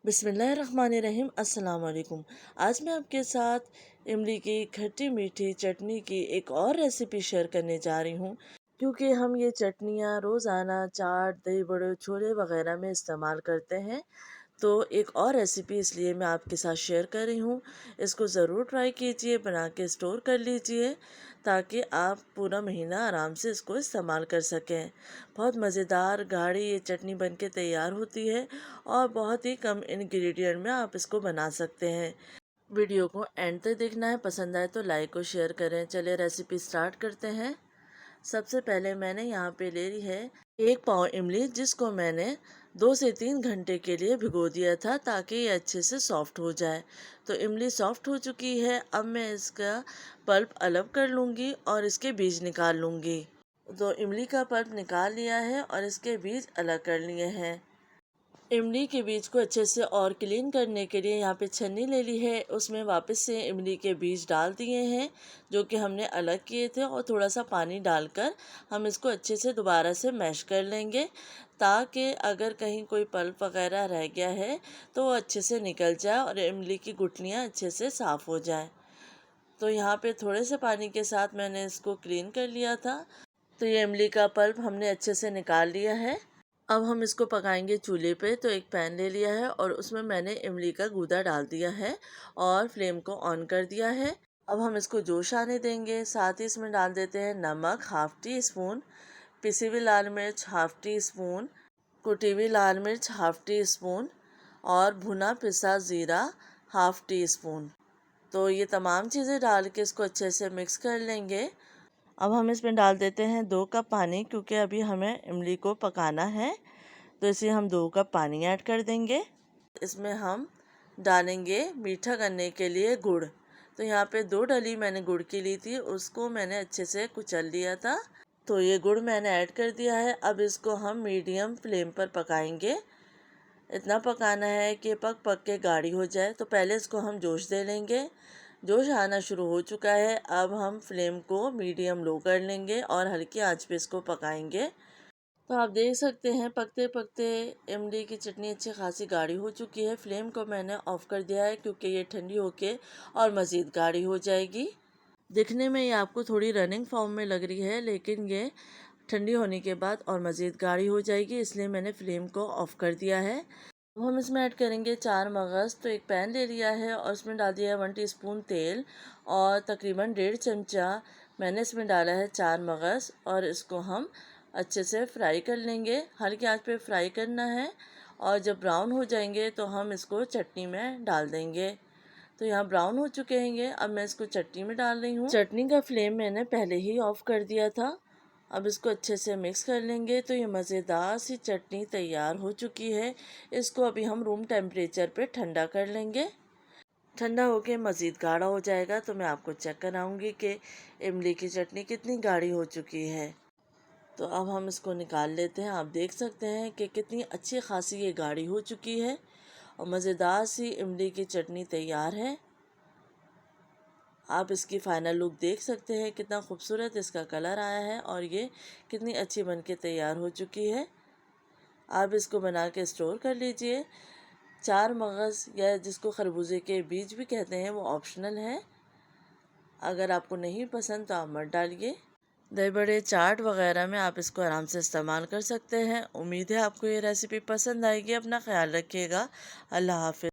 बिस्मिल्लाहिर्रहमानिर्रहीम। अस्सलाम वालेकुम। आज मैं आपके साथ इमली की खट्टी मीठी चटनी की एक और रेसिपी शेयर करने जा रही हूँ, क्योंकि हम ये चटनियाँ रोज़ाना चाट, दही बड़े, छोले वगैरह में इस्तेमाल करते हैं। तो एक और रेसिपी इसलिए मैं आपके साथ शेयर कर रही हूँ। इसको ज़रूर ट्राई कीजिए, बना के स्टोर कर लीजिए ताकि आप पूरा महीना आराम से इसको इस्तेमाल कर सकें। बहुत मज़ेदार गाढ़ी ये चटनी बनके तैयार होती है और बहुत ही कम इंग्रेडिएंट में आप इसको बना सकते हैं। वीडियो को एंड तक देखना है, पसंद आए तो लाइक और शेयर करें। चलिए रेसिपी स्टार्ट करते हैं। सबसे पहले मैंने यहाँ पे ले ली है 1 पाव इमली, जिसको मैंने 2 से 3 घंटे के लिए भिगो दिया था ताकि ये अच्छे से सॉफ्ट हो जाए। तो इमली सॉफ्ट हो चुकी है। अब मैं इसका पल्प अलग कर लूँगी और इसके बीज निकाल लूँगी। तो इमली का पल्प निकाल लिया है और इसके बीज अलग कर लिए हैं। इमली के बीज को अच्छे से और क्लीन करने के लिए यहाँ पे छन्नी ले ली है, उसमें वापस से इमली के बीज डाल दिए हैं जो कि हमने अलग किए थे, और थोड़ा सा पानी डालकर हम इसको अच्छे से दोबारा से मैश कर लेंगे ताकि अगर कहीं कोई पल्प वगैरह रह गया है तो वो अच्छे से निकल जाए और इमली की गुठलियाँ अच्छे से साफ़ हो जाए। तो यहाँ पे थोड़े से पानी के साथ मैंने इसको क्लीन कर लिया था। तो ये इमली का पल्प हमने अच्छे से निकाल लिया है। अब हम इसको पकाएंगे चूल्हे पे। तो एक पैन ले लिया है और उसमें मैंने इमली का गूदा डाल दिया है और फ्लेम को ऑन कर दिया है। अब हम इसको जोश आने देंगे। साथ ही इसमें डाल देते हैं नमक 1/2 टी स्पून, पिसी हुई लाल मिर्च 1/2 टी स्पून, कुटी हुई लाल मिर्च 1/2 टी स्पून और भुना पिसा ज़ीरा 1/2 टी स्पून। तो ये तमाम चीज़ें डाल के इसको अच्छे से मिक्स कर लेंगे। अब हम इसमें डाल देते हैं 2 कप पानी, क्योंकि अभी हमें इमली को पकाना है, तो इसे हम 2 कप पानी ऐड कर देंगे। इसमें हम डालेंगे मीठा करने के लिए गुड़। तो यहाँ पे 2 डली मैंने गुड़ की ली थी, उसको मैंने अच्छे से कुचल लिया था। तो ये गुड़ मैंने ऐड कर दिया है। अब इसको हम मीडियम फ्लेम पर पकाएंगे। इतना पकाना है कि पक पक के गाढ़ी हो जाए। तो पहले इसको हम जोश दे लेंगे। जोश आना शुरू हो चुका है। अब हम फ्लेम को मीडियम लो कर लेंगे और हल्की आंच पे इसको पकाएंगे। तो आप देख सकते हैं पकते पकते इमली की चटनी अच्छी खासी गाढ़ी हो चुकी है। फ्लेम को मैंने ऑफ़ कर दिया है क्योंकि ये ठंडी होके और मज़ीद गाढ़ी हो जाएगी। दिखने में ये आपको थोड़ी रनिंग फॉर्म में लग रही है, लेकिन ये ठंडी होने के बाद और मज़ीद गाढ़ी हो जाएगी, इसलिए मैंने फ्लेम को ऑफ़ कर दिया है। अब हम इसमें ऐड करेंगे 4 मगज़। तो एक पैन ले लिया है और उसमें डाल दिया है 1 टीस्पून तेल और तकरीबन 1.5 चमचा मैंने इसमें डाला है 4 मगज़, और इसको हम अच्छे से फ्राई कर लेंगे। हल्की आंच पे फ्राई करना है और जब ब्राउन हो जाएंगे तो हम इसको चटनी में डाल देंगे। तो यहाँ ब्राउन हो चुके हैं। अब मैं इसको चटनी में डाल रही हूँ। चटनी का फ्लेम मैंने पहले ही ऑफ़ कर दिया था। अब इसको अच्छे से मिक्स कर लेंगे। तो ये मज़ेदार सी चटनी तैयार हो चुकी है। इसको अभी हम रूम टेम्परेचर पे ठंडा कर लेंगे। ठंडा होके मज़ीद गाढ़ा हो जाएगा तो मैं आपको चेक कराऊंगी कि इमली की चटनी कितनी गाढ़ी हो चुकी है। तो अब हम इसको निकाल लेते हैं। आप देख सकते हैं कि कितनी अच्छी खासी ये गाढ़ी हो चुकी है और मज़ेदार सी इमली की चटनी तैयार है। आप इसकी फ़ाइनल लुक देख सकते हैं, कितना खूबसूरत इसका कलर आया है और ये कितनी अच्छी बनके तैयार हो चुकी है। आप इसको बना के स्टोर कर लीजिए। 4 मगज़ या जिसको खरबूजे के बीज भी कहते हैं वो ऑप्शनल है। अगर आपको नहीं पसंद तो आप मत डालिए। दही बड़े, चाट वगैरह में आप इसको आराम से इस्तेमाल कर सकते हैं। उम्मीद है आपको ये रेसिपी पसंद आएगी। अपना ख्याल रखिएगा। अल्लाह हाफ़िज़।